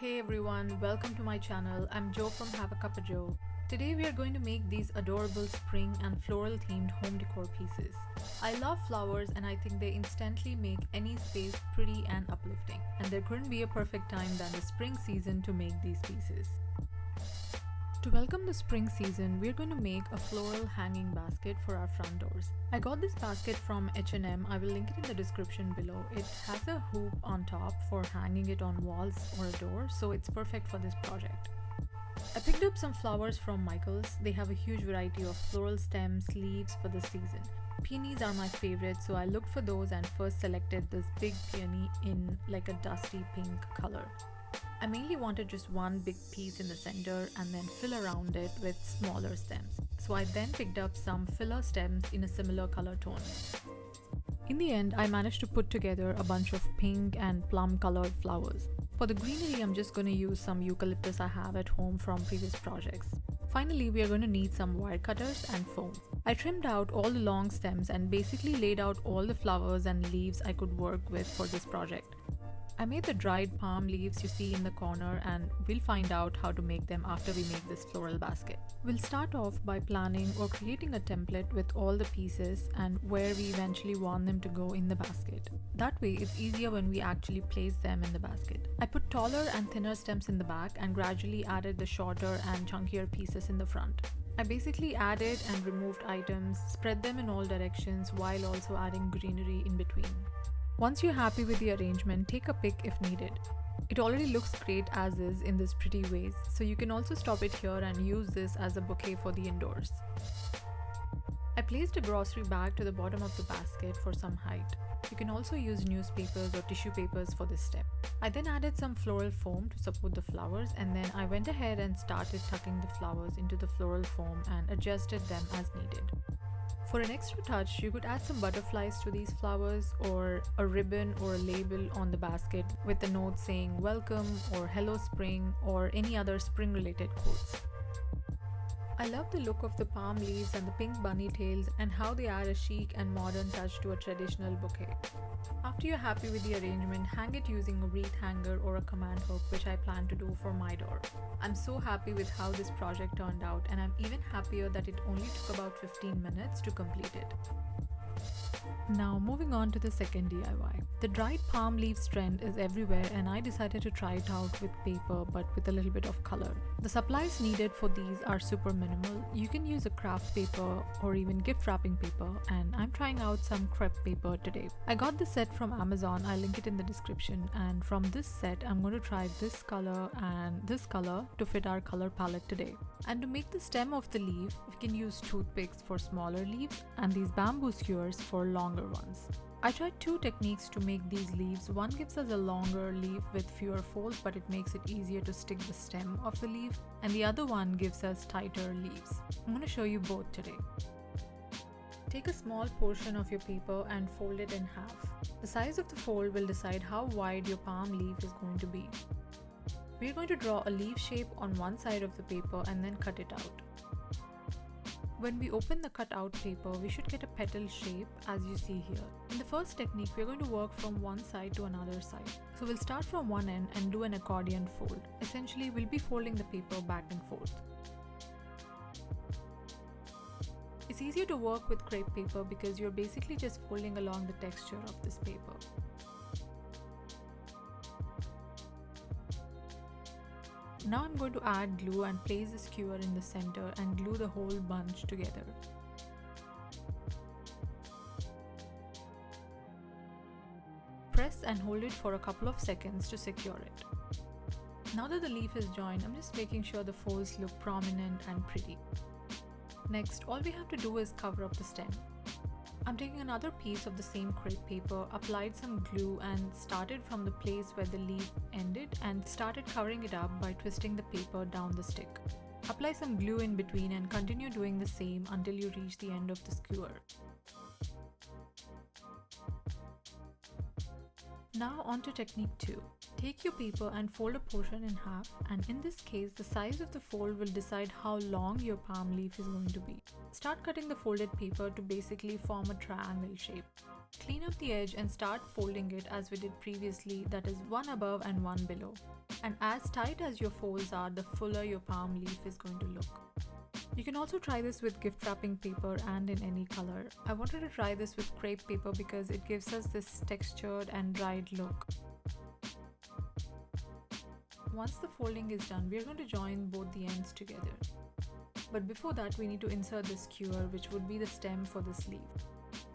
Hey everyone, welcome to my channel. I'm Jo from Have a Cup of Jo. Today we are going to make these adorable spring and floral themed home decor pieces. I love flowers and I think they instantly make any space pretty and uplifting. And there couldn't be a perfect time than the spring season to make these pieces. To welcome the spring season, we're going to make a floral hanging basket for our front doors. I got this basket from H&M. I will link it in the description below. It has a hoop on top for hanging it on walls or a door, so it's perfect for this project. I picked up some flowers from Michael's. They have a huge variety of floral stems, leaves for the season. Peonies are my favorite, so I looked for those and first selected this big peony in like a dusty pink color. I mainly wanted just one big piece in the center and then fill around it with smaller stems. So I then picked up some filler stems in a similar color tone. In the end, I managed to put together a bunch of pink and plum colored flowers. For the greenery, I'm just going to use some eucalyptus I have at home from previous projects. Finally, we are going to need some wire cutters and foam. I trimmed out all the long stems and basically laid out all the flowers and leaves I could work with for this project. I made the dried palm leaves you see in the corner, and we'll find out how to make them after we make this floral basket. We'll start off by planning or creating a template with all the pieces and where we eventually want them to go in the basket. That way it's easier when we actually place them in the basket. I put taller and thinner stems in the back and gradually added the shorter and chunkier pieces in the front. I basically added and removed items, spread them in all directions while also adding greenery in between. Once you're happy with the arrangement, take a pic if needed. It already looks great as is in this pretty vase, so you can also stop it here and use this as a bouquet for the indoors. I placed a grocery bag to the bottom of the basket for some height. You can also use newspapers or tissue papers for this step. I then added some floral foam to support the flowers, and then I went ahead and started tucking the flowers into the floral foam and adjusted them as needed. For an extra touch, you could add some butterflies to these flowers or a ribbon or a label on the basket with a note saying welcome or hello spring or any other spring related quotes. I love the look of the palm leaves and the pink bunny tails and how they add a chic and modern touch to a traditional bouquet. After you're happy with the arrangement, hang it using a wreath hanger or a command hook, which I plan to do for my door. I'm so happy with how this project turned out, and I'm even happier that it only took about 15 minutes to complete it. Now moving on to the second DIY. The dried palm leaves trend is everywhere, and I decided to try it out with paper but with a little bit of color. The supplies needed for these are super minimal. You can use a craft paper or even gift wrapping paper, and I'm trying out some crepe paper today. I got this set from Amazon. I'll link it in the description, and from this set I'm going to try this color and this color to fit our color palette today. And to make the stem of the leaf, we can use toothpicks for smaller leaves and these bamboo skewers for longer ones. I tried two techniques to make these leaves. One gives us a longer leaf with fewer folds, but it makes it easier to stick the stem of the leaf, and the other one gives us tighter leaves. I'm going to show you both today. Take a small portion of your paper and fold it in half. The size of the fold will decide how wide your palm leaf is going to be. We are going to draw a leaf shape on one side of the paper and then cut it out. When we open the cut out paper, we should get a petal shape as you see here. In the first technique, we are going to work from one side to another side. So we'll start from one end and do an accordion fold. Essentially, we'll be folding the paper back and forth. It's easier to work with crepe paper because you're basically just folding along the texture of this paper. Now I'm going to add glue and place the skewer in the center and glue the whole bunch together. Press and hold it for a couple of seconds to secure it. Now that the leaf is joined, I'm just making sure the folds look prominent and pretty. Next, all we have to do is cover up the stem. I'm taking another piece of the same crepe paper, applied some glue and started from the place where the leaf ended and started covering it up by twisting the paper down the stick. Apply some glue in between and continue doing the same until you reach the end of the skewer. Now on to technique 2. Take your paper and fold a portion in half, and in this case the size of the fold will decide how long your palm leaf is going to be. Start cutting the folded paper to basically form a triangle shape. Clean up the edge and start folding it as we did previously, that is one above and one below. And as tight as your folds are, the fuller your palm leaf is going to look. You can also try this with gift wrapping paper and in any color. I wanted to try this with crepe paper because it gives us this textured and dried look. Once the folding is done, we are going to join both the ends together. But before that, we need to insert the skewer, which would be the stem for this leaf.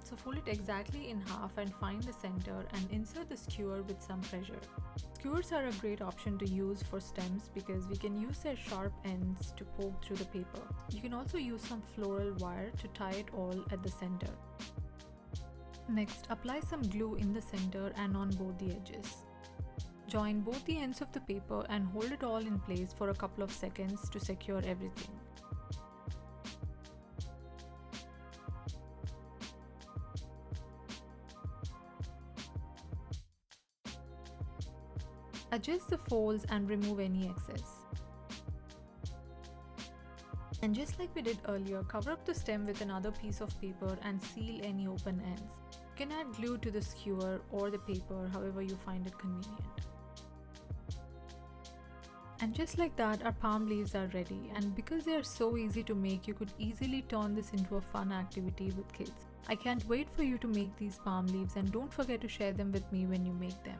So fold it exactly in half and find the center and insert the skewer with some pressure. Skewers are a great option to use for stems because we can use their sharp ends to poke through the paper. You can also use some floral wire to tie it all at the center. Next, apply some glue in the center and on both the edges. Join both the ends of the paper and hold it all in place for a couple of seconds to secure everything. Adjust the folds and remove any excess. And just like we did earlier, cover up the stem with another piece of paper and seal any open ends. You can add glue to the skewer or the paper, however you find it convenient. And just like that, our palm leaves are ready, and because they are so easy to make, you could easily turn this into a fun activity with kids. I can't wait for you to make these palm leaves, and don't forget to share them with me when you make them.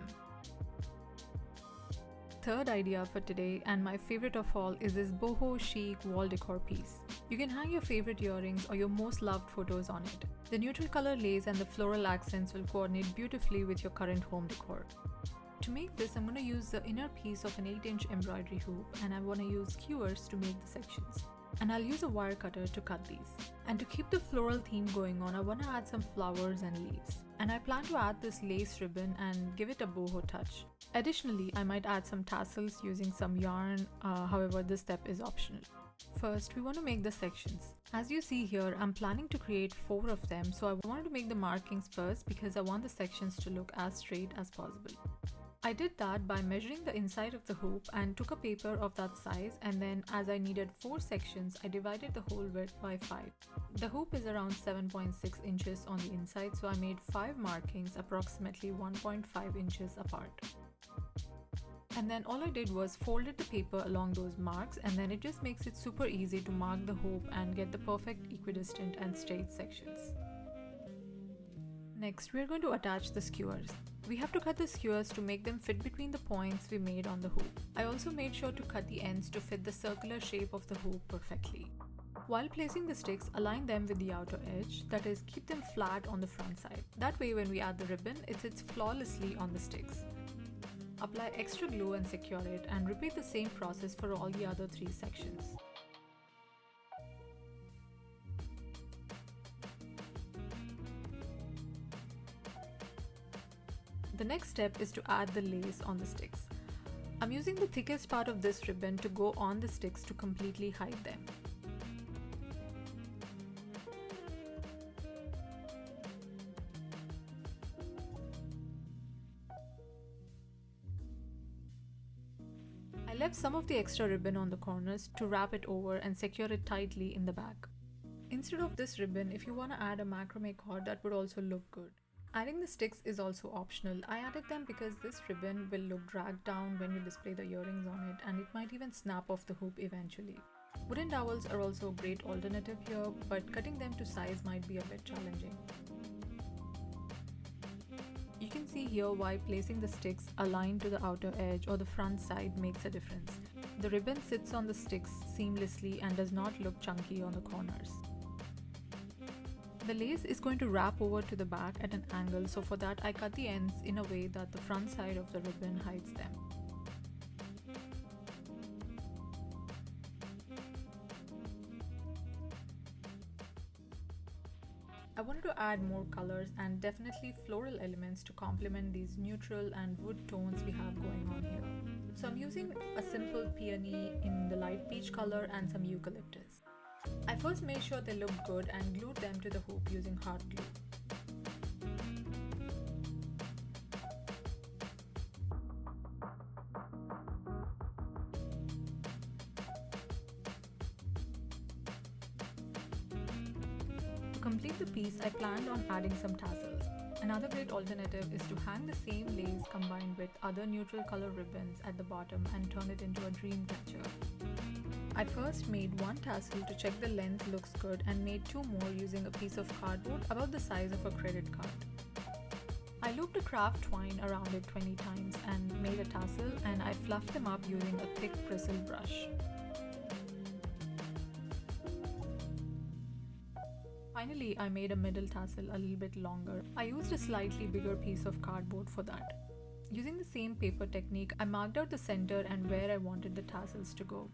Third idea for today, and my favorite of all, is this boho chic wall decor piece. You can hang your favorite earrings or your most loved photos on it. The neutral color lace and the floral accents will coordinate beautifully with your current home decor. To make this, I'm going to use the inner piece of an 8-inch embroidery hoop, and I want to use skewers to make the sections. And I'll use a wire cutter to cut these. And to keep the floral theme going on, I want to add some flowers and leaves. And I plan to add this lace ribbon and give it a boho touch. Additionally, I might add some tassels using some yarn, however this step is optional. First, we want to make the sections. As you see here, I'm planning to create 4 of them, so I wanted to make the markings first because I want the sections to look as straight as possible. I did that by measuring the inside of the hoop and took a paper of that size, and then as I needed 4 sections, I divided the whole width by 5. The hoop is around 7.6 inches on the inside, so I made 5 markings approximately 1.5 inches apart. And then all I did was folded the paper along those marks, and then it just makes it super easy to mark the hoop and get the perfect equidistant and straight sections. Next, we are going to attach the skewers. We have to cut the skewers to make them fit between the points we made on the hoop. I also made sure to cut the ends to fit the circular shape of the hoop perfectly. While placing the sticks, align them with the outer edge, that is, keep them flat on the front side. That way when we add the ribbon, it sits flawlessly on the sticks. Apply extra glue and secure it, and repeat the same process for all the other 3 sections. The next step is to add the lace on the sticks. I'm using the thickest part of this ribbon to go on the sticks to completely hide them. I left some of the extra ribbon on the corners to wrap it over and secure it tightly in the back. Instead of this ribbon, if you want to add a macrame cord, that would also look good. Adding the sticks is also optional. I added them because this ribbon will look dragged down when you display the earrings on it, and it might even snap off the hoop eventually. Wooden dowels are also a great alternative here, but cutting them to size might be a bit challenging. You can see here why placing the sticks aligned to the outer edge or the front side makes a difference. The ribbon sits on the sticks seamlessly and does not look chunky on the corners. The lace is going to wrap over to the back at an angle, so for that I cut the ends in a way that the front side of the ribbon hides them. I wanted to add more colors and definitely floral elements to complement these neutral and wood tones we have going on here. So I'm using a simple peony in the light peach color and some eucalyptus. I first made sure they looked good and glued them to the hoop using hot glue. complete the piece, I planned on adding some tassels. Another great alternative is to hang the same lace combined with other neutral color ribbons at the bottom and turn it into a dream catcher. I first made one tassel to check the length looks good and made two more using a piece of cardboard about the size of a credit card. I looped a craft twine around it 20 times and made a tassel, and I fluffed them up using a thick bristle brush. Finally, I made a middle tassel a little bit longer. I used a slightly bigger piece of cardboard for that. Using the same paper technique, I marked out the center and where I wanted the tassels to go.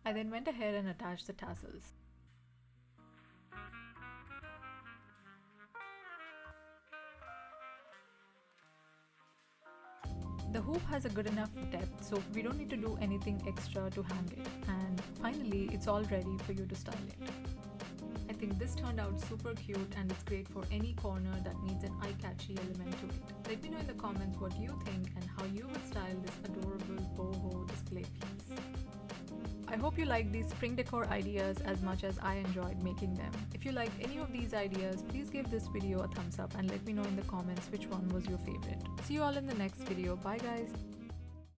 I then went ahead and attached the tassels. The hoop has a good enough depth, so we don't need to do anything extra to hang it. And finally, it's all ready for you to style it. I think this turned out super cute, and it's great for any corner that needs an eye-catchy element to it. Let me know in the comments what you think and how you would style this adorable boho display piece. I hope you like these spring decor ideas as much as I enjoyed making them. If you like any of these ideas, please give this video a thumbs up and let me know in the comments which one was your favorite. See you all in the next video. Bye guys!